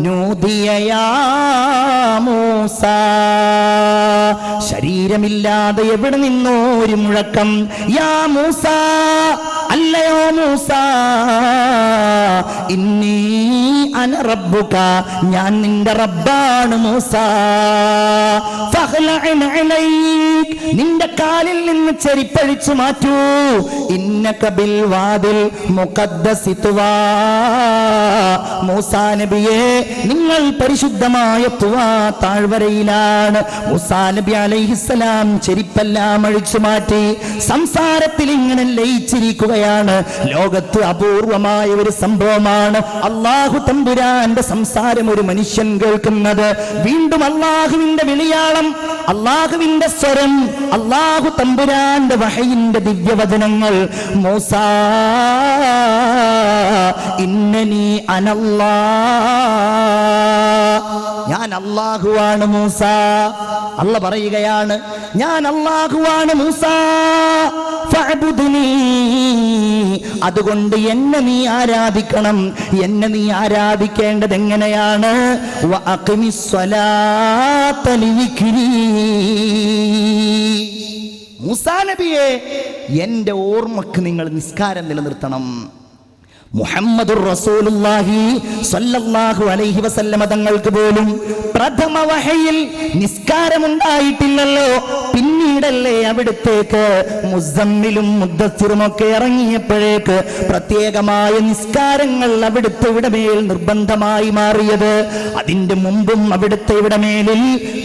നൂദിയ യാ മൂസ. ശരീരമില്ലാതെ എവിടെ നിന്നോ ഒരു മുഴക്കം, യാ മൂസ, അല്ലയോ മൂസ, ഇന്നി അന റബ്ബുക, ഞാൻ നിന്റെ റബ്ബാണ് മൂസ. ഫഖ്ലഅൻ അലൈക്, നിന്റെ കാലിൽ നിന്ന് ചെരിപ്പഴിച്ചു മാറ്റൂ. ഇന്നക ബിൽ വാദിൽ മുഖദ്ദസി തുവാ, മൂസാ നബിയെ നിങ്ങൾ പരിശുദ്ധമായ തുവാ താഴ്വരയിലാണ്. മൂസാ നബി അലൈഹിസ്സലാം ചെരിപ്പെല്ലാം അഴിച്ചു മാറ്റി സംസാരത്തിൽ ഇങ്ങനെ ലയിച്ചിരിക്കുകയാണ്. ലോകത്ത് അപൂർവമായ ഒരു സംഭവമാണ് അല്ലാഹു തമ്പുരാന്റെ സംസാരം ഒരു മനുഷ്യൻ കേൾക്കുന്നത്. വീണ്ടും അല്ലാഹുവിന്റെ വിളിയാളം, അല്ലാഹുവിന്റെ സ്വരം, അല്ലാഹു തമ്പുരാന്റെ വഹയിന്റെ ദിവ്യവചനങ്ങൾ. മൂസാ ഇന്നനി അനല്ലാഹ്, ഞാൻ അല്ലാഹുവാണ് മൂസ. അല്ലാഹ് പറയുകയാണ് ഞാൻ അല്ലാഹുവാണ് മൂസ. ഫഅബ്ദുനി, അതുകൊണ്ട് എന്നെ നീ ആരാധിക്കണം. എന്നെ നീ ആരാധിക്കേണ്ടത് എങ്ങനെയാണ്? വഅഖിമിസ് സ്വലാത്ത ലിദിക്രി, മൂസാ നബിയെ എന്റെ ഓർമ്മക്ക് നിങ്ങൾ നിസ്കാരം നിലനിർത്തണം. മുഹമ്മദുർ റസൂലുള്ളാഹി സ്വല്ലല്ലാഹു അലൈഹി വസല്ലമ തങ്ങൾക്ക് പോലും പ്രഥമ വഹയിൽ നിസ്കാരമുണ്ടായിട്ടില്ലല്ലോ. പിന്നീടല്ലേ അവിടത്തേക്ക് മുസമ്മിലും മുദ്ദസ്സിറും ഒക്കെ ഇറങ്ങിയപ്പോഴേക്ക് പ്രത്യേകമായ നിസ്കാരങ്ങൾ അവിടുത്തെ ഇവിടമേൽ നിർബന്ധമായി മാറിയത്. അതിന്റെ മുമ്പും അവിടുത്തെ ഇവിടമേലിൽ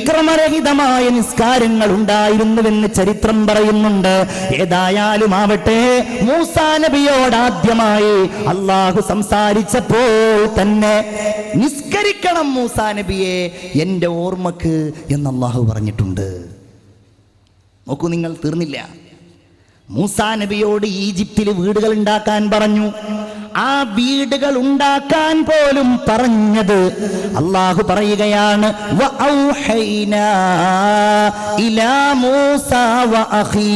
ക്രമരഹിതമായ നിസ്കാരങ്ങൾ ഉണ്ടായിരുന്നുവെന്ന് ചരിത്രം പറയുന്നുണ്ട്. ഏതായാലും ആവട്ടെ, മൂസാ നബിയോട് ആദ്യമായി അല്ലാഹു സംസാരിച്ചപ്പോൾ തന്നെ നിസ്കരിക്കണം മൂസാ നബിയെ എന്റെ ഓർമ്മക്ക് എന്ന് അല്ലാഹു പറഞ്ഞിട്ടുണ്ട്. നോക്കൂ, നിങ്ങൾ തീർന്നില്ല. മൂസാ നബിയോട് ഈജിപ്തിൽ വീടുകൾ ഉണ്ടാക്കാൻ പറഞ്ഞു. ആ വീടുകൾ ഉണ്ടാക്കാൻ പോലും പറഞ്ഞത് അല്ലാഹു പറയുകയാണ് വഔഹൈനാ ഇലാ മൂസാ വഅഖീ,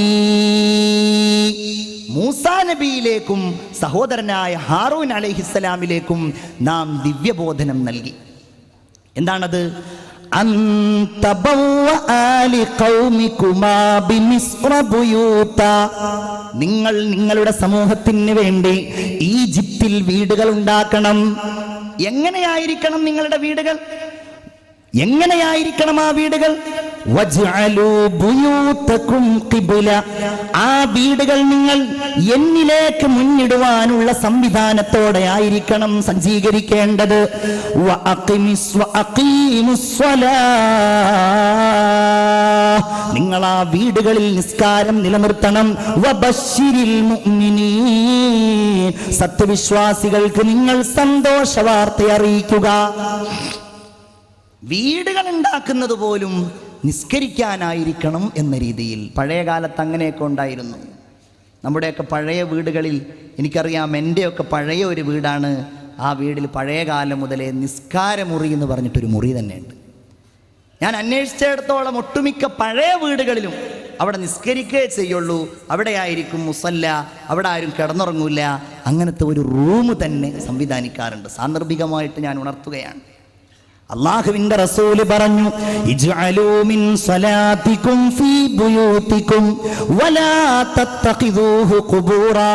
മൂസാ നബിയിലേക്കും സഹോദരനായ ഹാറൂൻ അലൈഹിസ്സലാമിലേക്കും നാം ദിവ്യബോധനം നൽകി. എന്താണത്? നിങ്ങൾ നിങ്ങളുടെ സമൂഹത്തിന് വേണ്ടി ഈജിപ്തിൽ വീടുകൾ ഉണ്ടാക്കണം. എങ്ങനെയായിരിക്കണം നിങ്ങളുടെ വീടുകൾ? എങ്ങനെയായിരിക്കണം ആ വീടുകൾ? വജ്അലൂ ബുയൂതകും ഖിബ്ല, ആ വീടുകൾ നിങ്ങൾ എന്നിലേക്ക് മുന്നിടുവാനുള്ള സംവിധാനത്തോടെ ആയിരിക്കണം സജ്ജീകരിക്കേണ്ടത്. നിങ്ങൾ ആ വീടുകളിൽ നിസ്കാരം നിലനിർത്തണം. വബശ്ശിരിൽ മുഅ്മിനീൻ, സത്യവിശ്വാസികൾക്ക് നിങ്ങൾ സന്തോഷ വാർത്ത അറിയിക്കുക. വീടുകൾ ഉണ്ടാക്കുന്നത് പോലും നിസ്കരിക്കാനായിരിക്കണം എന്ന രീതിയിൽ. പഴയ കാലത്ത് അങ്ങനെയൊക്കെ ഉണ്ടായിരുന്നു. നമ്മുടെയൊക്കെ പഴയ വീടുകളിൽ എനിക്കറിയാം, എൻ്റെയൊക്കെ പഴയ ഒരു വീടാണ്. ആ വീട്ടിൽ പഴയ കാലം മുതലേ നിസ്കാരമുറി എന്ന് പറഞ്ഞിട്ടൊരു മുറി തന്നെയുണ്ട്. ഞാൻ അന്വേഷിച്ചിടത്തോളം ഒട്ടുമിക്ക പഴയ വീടുകളിലും അവിടെ നിസ്കരിക്കുകയേ ചെയ്യുള്ളൂ. അവിടെ ആയിരിക്കും മുസല്ല, അവിടെ ആരും കിടന്നുറങ്ങൂല. അങ്ങനത്തെ ഒരു റൂം തന്നെ സംവിധാനിക്കാറുണ്ട്. സാന്ദർഭികമായിട്ട് ഞാൻ ഉണർത്തുകയാണ്. അല്ലാഹുവിന്റെ റസൂല് പറഞ്ഞു, ഇജ്അലൂ മിൻ സ്വലാത്തികും ഫീ ബുയൂതികും വലാ തത്തഖിദൂഹു ഖുബൂറാ,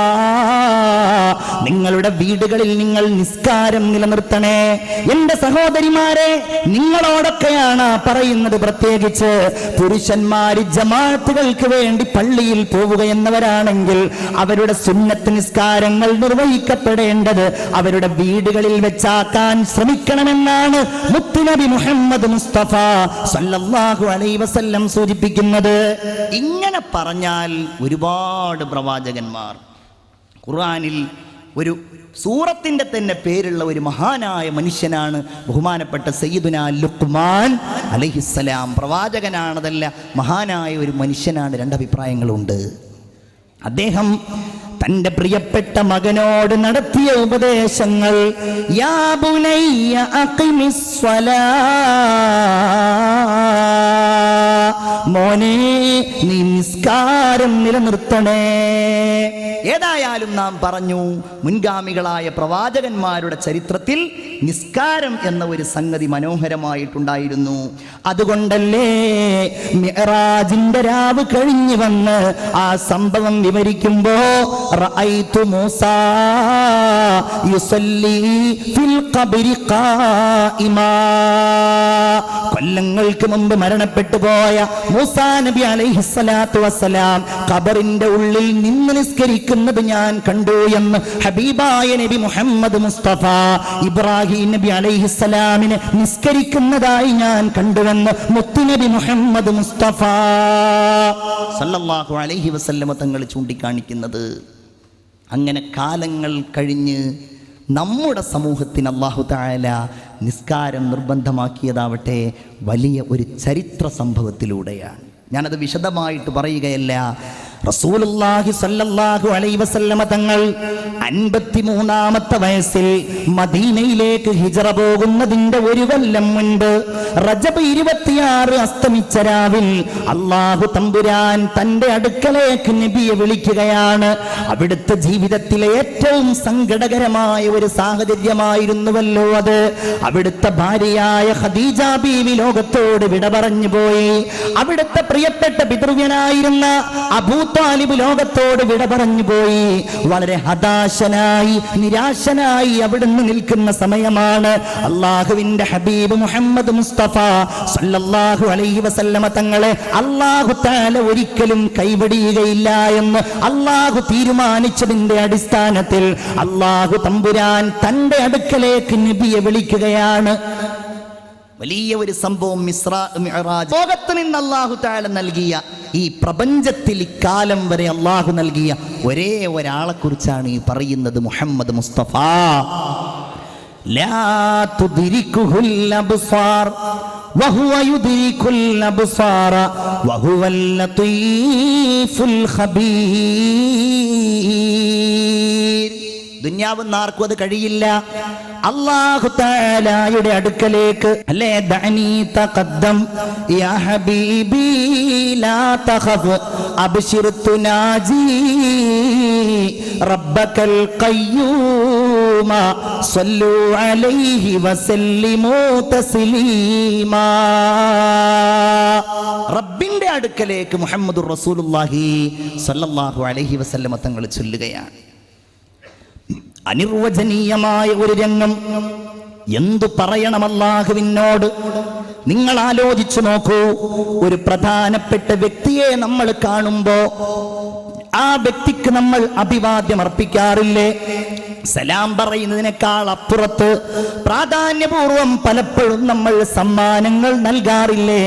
നിങ്ങളുടെ വീടുകളിൽ നിങ്ങൾ നിസ്കാരം നിലനിർത്തണേ. എൻ്റെ സഹോദരിമാരെ, നിങ്ങളോടൊക്കെയാണ് പറയുന്നത്. പ്രത്യേകിച്ച് പുരുഷന്മാര് ജമാഅത്തുകൾക്ക് വേണ്ടി പള്ളിയിൽ പോവുകയെന്നവരാണെങ്കിൽ അവരുടെ സുന്നത്ത് നിസ്കാരങ്ങൾ നിർവഹിക്കപ്പെടേണ്ടത് അവരുടെ വീടുകളിൽ വെച്ചാക്കാൻ ശ്രമിക്കണമെന്നാണ് മുത്തുനബി മുഹമ്മദ് മുസ്തഫ സല്ലല്ലാഹു അലൈഹി വസല്ലം സൂചിപ്പിക്കുന്നത്. ഇങ്ങനെ പറഞ്ഞാൽ ഒരുപാട് പ്രവാചകന്മാർ, ഖുർആനിൽ ഒരു സൂറത്തിന്റെ തന്നെ പേരുള്ള ഒരു മഹാനായ മനുഷ്യനാണ് ബഹുമാനപ്പെട്ട സയ്യിദുനാ ലുഖ്മാൻ അലൈഹിസ്സലാം. പ്രവാചകനാണതല്ല, മഹാനായ ഒരു മനുഷ്യനാണ്. രണ്ടഭിപ്രായങ്ങളുണ്ട്. അദ്ദേഹം തന്റെ പ്രിയപ്പെട്ട മകനോട് നടത്തിയ ഉപദേശങ്ങൾ, യാ ബുനയ്യ അഖിമിസ് സ്വലാ, മോനെ നീ നിസ്കാരം നിലനിർത്തണേ. ഏതായാലും നാം പറഞ്ഞു, മുൻഗാമികളായ പ്രവാചകന്മാരുടെ ചരിത്രത്തിൽ നിസ്കാരം എന്ന ഒരു സംഗതി മനോഹരമായിട്ടുണ്ടായിരുന്നു. അതുകൊണ്ടല്ലേ മിഅ്റാജിന്റെ രാവ് കഴിഞ്ഞു വന്ന് ആ സംഭവം വിവരിക്കുമ്പോ റഅയ്തു മൂസാ യുസല്ലി ഫിൽ ഖബ്രി ഖായിമാ, കൊല്ലങ്ങൾക്ക് മുമ്പ് മരണപ്പെട്ടു പോയ മൂസാ നബി അലൈഹിസ്സലാത്തു വസ്സലാം ഖബറിന്റെ ഉള്ളിൽ നിന്ന് നിസ്കരിക്കുന്നത് ഞാൻ കണ്ടു എന്ന് ഹബീബായ നബി മുഹമ്മദ് മുസ്തഫ ഇബ്രാഹിം നബി അലൈഹിസ്സലാമിനെ നിസ്കരിക്കുന്നതായി ഞാൻ കണ്ടുവെന്ന് മുത്തുനബി മുഹമ്മദ് മുസ്തഫ സല്ലല്ലാഹു അലൈഹി വസല്ലമ തങ്ങൾ ചൂണ്ടിക്കാണിക്കുന്നത്. അങ്ങനെ കാലങ്ങൾ കഴിഞ്ഞ് നമ്മുടെ സമൂഹത്തിന് അല്ലാഹു തആല നിസ്കാരം നിർബന്ധമാക്കിയതാവട്ടെ വലിയ ഒരു ചരിത്ര സംഭവത്തിലൂടെയാണ്. ഞാനത് വിശദമായിട്ട് പറയുകയല്ല. റസൂലുള്ളാഹി സ്വല്ലല്ലാഹു അലൈഹി വസല്ലമ തങ്ങൾ 53-ാമത്തെ വയസ്സിൽ മദീനയിലേക്ക് ഹിജ്റ പോകുന്നതിന്റെ ഒരു കൊല്ലം മുൻപ് റജബ് 26 അസ്തമിച്ച രാവിൽ അല്ലാഹു തമ്പുരാൻ തന്റെ അടുക്കലേക്ക് നബിയെ വിളിക്കുകയാണ്. അവിടുത്തെ ജീവിതത്തിലെ ഏറ്റവും സങ്കടകരമായ ഒരു സാഹചര്യമായിരുന്നുവല്ലോ അത്. അവിടുത്തെ ഭാര്യയായ ഖദീജ ബീവി ലോകത്തോട് വിട പറഞ്ഞു പോയി. അവിടുത്തെ പ്രിയപ്പെട്ട പിതൃവ്യനായിരുന്ന അബൂ താലിബ് ലോകത്തോട് വിട പറഞ്ഞു പോയി. വളരെ ഹതാശനായി നിരാശനായി അവിടുന്ന് നിൽക്കുന്ന സമയമാണ് അള്ളാഹുവിന്റെ ഹബീബ് മുഹമ്മദ് മുസ്തഫ സല്ലല്ലാഹു അലൈഹി വസല്ലമ തങ്ങളെ അല്ലാഹു തആല ഒരിക്കലും കൈവടിയുകയില്ല എന്ന് അല്ലാഹു തീരുമാനിച്ചതിന്റെ അടിസ്ഥാനത്തിൽ അല്ലാഹു തമ്പുരാൻ തന്റെ അടുക്കലേക്ക് നബിയെ വിളിക്കുകയാണ്. വലിയ ഒരു സംഭവം മിഅ്റാജ്. ലോകത്ത് നിന്ന് അല്ലാഹു തആല നൽകിയ ഈ പ്രപഞ്ചത്തിൽ ഇക്കാലം വരെ അല്ലാഹു നൽകിയ ഒരേ ഒരാളെ കുറിച്ചാണ് ഈ പറയുന്നത്, മുഹമ്മദ് മുസ്തഫ. ലാ തുദ്രികുഹുൽ അബ്സാർ വഹുവ യുദ്രികുൽ അബ്സാറ വഹുവൽ ലതീഫുൽ ഖബീർ. ദുനിയാവെന്ന് ആർക്കും അത് കഴിയില്ല. അല്ലാഹു തആലയുടെ അടുക്കലേക്ക് അല്ലേ ദഅനി തഖദ്ദം യാ ഹബീബി ലാ തഖഫ് അബ്ശിർ തുനാജി റബ്ബകൽ ഖയ്യൂമ സല്ലു അലൈഹി വസല്ലിമു തസ്ലീമാ. റബ്ബിന്റെ അടുക്കലേക്ക് മുഹമ്മദുർ റസൂലുള്ളാഹി സ്വല്ലല്ലാഹു അലൈഹി വസല്ലമ തങ്ങൾ ചൊല്ലുകയാണ്. അനിർവചനീയമായ ഒരു രംഗം. എന്തു പറയണം അല്ലാഹുവിനോട്? നിങ്ങൾ ആലോചിച്ചു നോക്കൂ. ഒരു പ്രധാനപ്പെട്ട വ്യക്തിയെ നമ്മൾ കാണുമ്പോ ആ വ്യക്തിക്ക് നമ്മൾ അഭിവാദ്യം അർപ്പിക്കാറില്ലേ? സലാം പറയുന്നതിനേക്കാൾ അപ്പുറത്ത് പ്രാധാന്യപൂർവം പലപ്പോഴും നമ്മൾ സമ്മാനങ്ങൾ നൽകാറില്ലേ?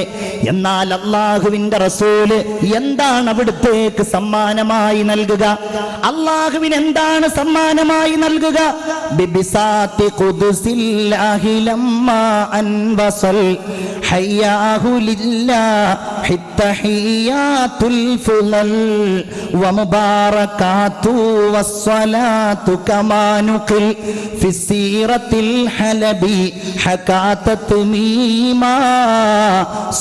എന്നാൽ അല്ലാഹുവിന്റെ റസൂല് എന്താണ് അവിടുത്തേക്ക് സമ്മാനമായി നൽകുക? അല്ലാഹുവിന് എന്താണ് സമ്മാനമായി നൽകുക? ബിബിസാത്തി ഖുദ്സില്ലാഹി ലമ്മാ അൻവസൽ ഹയ്യാഹു ലില്ലാഹി തഹിയാത്തുൽ ഫുളൽ വമുബാറകാതു വസ്സലാത്തു കമാനുഖിൽ ഫിസ്സിറത്തിൽ ഹലബി ഹകാതത് മീമാ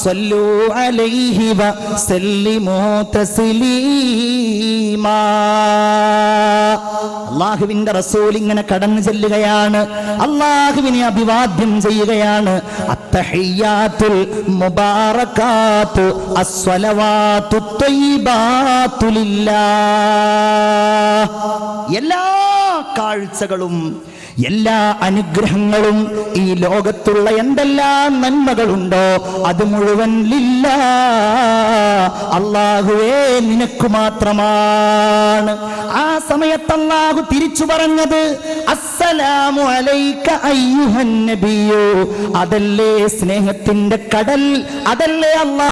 സല്ലു അലൈഹി വസല്ലിമു തസ്ലീമാ. അല്ലാഹുവിന്റെ റസൂൽ ഇങ്ങനെ കടന്നു ചെല്ലുകയാണ്, അല്ലാഹുവിനെ അഭിവാദ്യം ചെയ്യുകയാണ്. അത്തഹിയ്യാത്തുൽ മുബാറകാത്തു അസ്സലവാത്തു ത്വയ്യിബാത്തു ലില്ലാഹ്. എല്ലാ കാഴ്ചകളും എല്ലാ അനുഗ്രഹങ്ങളും ഈ ലോകത്തുള്ള എന്തെല്ലാം നന്മകളുണ്ടോ അത് മുഴുവൻ ലില്ലാഹ്, അല്ലാഹുവേ നിനക്ക് മാത്രമാണ്. ആ സമയത്ത് അല്ലാഹു തിരിച്ചു പറഞ്ഞത് അസ്സലാമു അലൈക അയ്യുഹൻ നബിയ്യു. അതല്ലേ സ്നേഹത്തിന്റെ കടൽ, അതല്ലേ അല്ലാഹു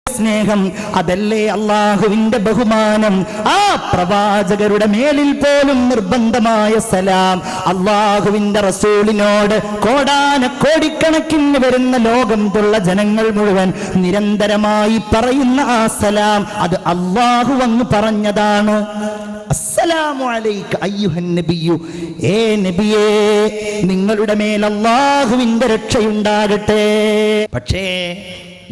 സ്നേഹം, അതല്ലേ അല്ലാഹുവിന്റെ ബഹുമാനം. ആ പ്രവാചകരുടെ മേലിൽ പോലും നിർബന്ധമായ സലാം അല്ലാഹുവിന്റെ റസൂലിനോട് കോടാനക്കോടിക്കണക്കിന് വരുന്ന ലോകത്തുള്ള ജനങ്ങൾ മുഴുവൻ നിരന്തരമായി പറയുന്ന ആ സലാം അത് അല്ലാഹു വന്ന് പറഞ്ഞതാണ്. അസ്സലാമു അലൈക അയ്യുഹൻ നബിയ്യു. ഏ നബിയേ, നിങ്ങളുടെ മേൽ അല്ലാഹുവിന്റെ രക്ഷയുണ്ടാകട്ടെ. പക്ഷേ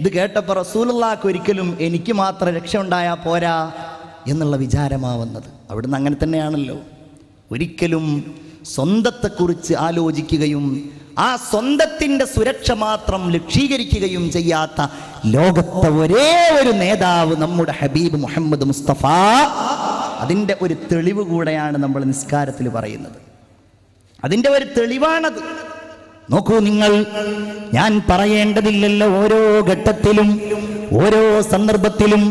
ഇത് കേട്ടപ്പോൾ റസൂലുള്ളാഹിക്ക് ഒരിക്കലും എനിക്ക് മാത്രം രക്ഷ ഉണ്ടായാൽ പോരാ എന്നുള്ള വിചാരമാവുന്നത്. അവിടുന്ന് അങ്ങനെ തന്നെയാണല്ലോ. ഒരിക്കലും സ്വന്തത്തെക്കുറിച്ച് ആലോചിക്കുകയും ആ സ്വന്തത്തിൻ്റെ സുരക്ഷ മാത്രം ലക്ഷീകരിക്കുകയും ചെയ്യാത്ത ലോകത്തെ ഒരേ ഒരു നേതാവ് നമ്മുടെ ഹബീബ് മുഹമ്മദ് മുസ്തഫ. അതിൻ്റെ ഒരു തെളിവ് കൂടെയാണ് നമ്മൾ നിസ്കാരത്തിൽ പറയുന്നത്. അതിൻ്റെ ഒരു തെളിവാണത്. നോക്കൂ നിങ്ങൾ, ഞാൻ പറയേണ്ടതില്ലല്ലോ, ഓരോ ഘട്ടത്തിലും ഓരോ സന്ദർഭത്തിലും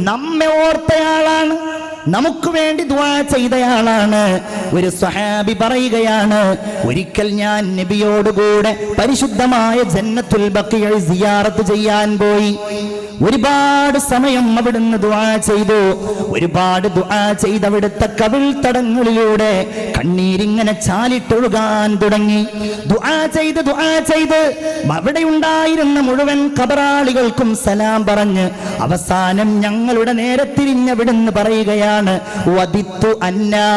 നമ്മെ ഓർത്തയാളാണ്, നമുക്ക് വേണ്ടി ദുആ ചെയ്തയാളാണ്. ഒരു സ്വഹാബി പറയുകയാണ്, ഒരിക്കൽ ഞാൻ നബിയോടുകൂടെ പരിശുദ്ധമായ ജന്നത്തുൽ ബഖീഅ സിയാറത്ത് ചെയ്യാൻ പോയി. ഒരുപാട് സമയം അവിടുന്ന് ദുആ ചെയ്തു. ഒരുപാട് ദുആ ചെയ്ത് അവിടുത്തെ കവിൾ തടങ്ങളിലൂടെ കണ്ണീരിങ്ങനെ ചാലിട്ടൊഴുകാൻ തുടങ്ങി. ദുആ ചെയ്ത് അവിടെ ഉണ്ടായിരുന്ന മുഴുവൻ ഖബറാളികൾക്കും സലാം പറഞ്ഞ് അവസാനം ഞങ്ങളുടെ നേരെ തിരിഞ്ഞവിടുന്ന് പറയുകയാണ്, വദിത്തു അന്നാ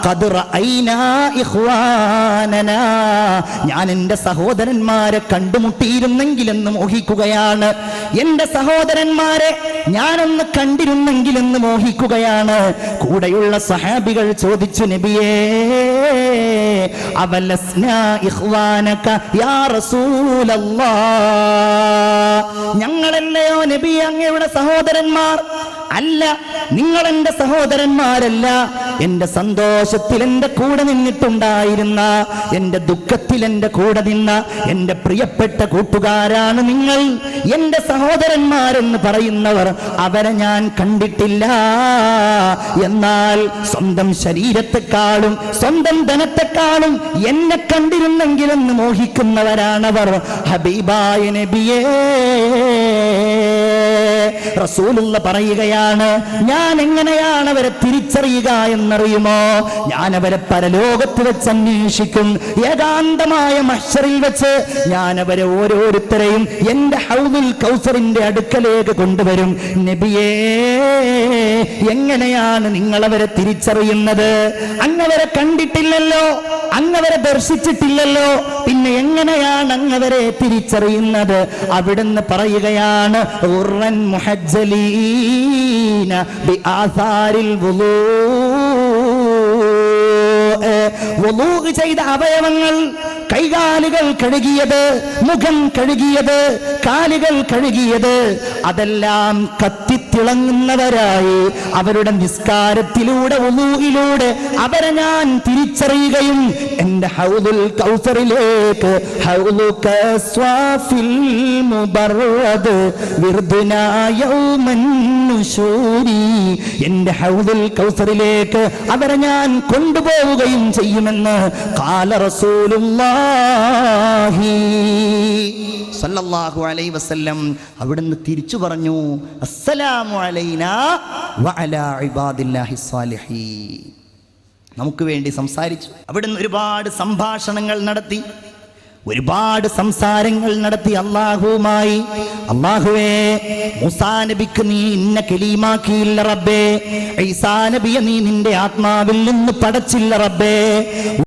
ഖദ് റഅയ്നാ ഇഖ്വാനനാ, ഞാൻ എൻ്റെ സഹോദരന്മാരെ കണ്ടുമുട്ടിയിരുന്നെങ്കിലെന്ന് മോഹിക്കുകയാണ്. എന്റെ സഹോദരന്മാരെ ഞാനൊന്ന് കണ്ടിരുന്നെങ്കിലെന്ന് മോഹിക്കുകയാണ്. കൂടെയുള്ള സഹാബികൾ ചോദിച്ചു, നബിയേ അവലസ്നാ ഇഖ്വാനക യാ റസൂലല്ലാഹ്, ഞങ്ങളല്ലയോ നബി അങ്ങയുടെ സഹോദരന്മാർ? അല്ല, നിങ്ങൾ എൻ്റെ സഹോദരന്മാരല്ല. എൻ്റെ സന്തോഷത്തിൽ എൻ്റെ കൂടെ നിന്നിട്ടുണ്ടായിരുന്ന, എൻ്റെ ദുഃഖത്തിൽ എൻ്റെ കൂടെ നിന്ന എൻ്റെ പ്രിയപ്പെട്ട കൂട്ടുകാരാണ് നിങ്ങൾ. എൻ്റെ സഹോദരന്മാരെന്ന് പറയുന്നവർ അവരെ ഞാൻ കണ്ടിട്ടില്ല. എന്നാൽ സ്വന്തം ശരീരത്തെക്കാളും സ്വന്തം ധനത്തെക്കാളും എന്നെ കണ്ടിരുന്നെങ്കിലെന്ന് മോഹിക്കുന്നവരാണവർ. ഹബീബായ നബിയേ, റസൂലുള്ള പറയുകയാണ്, ഞാൻ എങ്ങനെയാണ് അവരെ തിരിച്ചറിയുക എന്നറിയുമോ? ഞാൻ അവരെ പരലോകത്ത് വെച്ച് അന്വേഷിക്കും. ഏകാന്തമായ മഹ്ശറിൽ വെച്ച് ഞാൻ അവരെ ഓരോരുത്തരെയും എൻ്റെ ഹൗദുൽ കൗസറിന്റെ അടുക്കലേക്ക് കൊണ്ടുവരും. നബിയേ, എങ്ങനെയാണ് നിങ്ങൾ അവരെ തിരിച്ചറിയുന്നത്? അങ്ങവരെ കണ്ടിട്ടില്ലല്ലോ, അങ്ങവരെ ദർശിച്ചിട്ടില്ലല്ലോ, പിന്നെ എങ്ങനെയാണ് അങ്ങവരെ തിരിച്ചറിയുന്നത്? അവിടുന്ന് പറയുകയാണ്, ഉർറൻ മുഹജ്ജലീന ബിആസാരിൽ വുളൂ, വുളൂ ചെയ്ത അവയവങ്ങൾ, കൈകാലുകൾ കഴുകിയത്, മുഖം കഴുകിയത്, കാലുകൾ കഴുകിയത്, അതെല്ലാം കത്തിത്തിളങ്ങുന്നവരായി അവരുടെ നിസ്കാരത്തിലൂടെ വുളൂയിലൂടെ അവരെ ഞാൻ തിരിച്ചറിയുകയും എൻ്റെ ഹൗദുൽ കൗസറിലേക്ക്, ഹൗലുക സ്വാഫിൽ മുബറദ് വിർദുനാ യൗമൻ നുശൂരി, എൻ്റെ ഹൗദുൽ കൗസറിലേക്ക് അവരെ ഞാൻ കൊണ്ടുപോവുകയും ചെയ്യുമെന്ന് ഖാല റസൂലുള്ളാഹി സല്ലല്ലാഹു അലൈഹി വസല്ലം. അവിടുന്ന് തിരിച്ചു പറഞ്ഞു, അസ്സലാമു അലൈനാ വഅലാ ഇബാദില്ലാഹി സ്വാലിഹീൻ. നമുക്ക് വേണ്ടി സംസാരിച്ചു. അവിടുന്ന് ഒരുപാട് സംഭാഷണങ്ങൾ നടത്തി, ഒരുപാട് സംസാരങ്ങൾ നടത്തി അല്ലാഹുവുമായി. അല്ലാഹുവേ, മൂസാ നബിക്ക് നീ ഇന്ന കലീമാക്കിയില്ല റബ്ബേ, ഈസാ നബിയെ നീ നിന്റെ ആത്മാവിൽ നിന്ന് പടച്ചില്ല റബ്ബേ.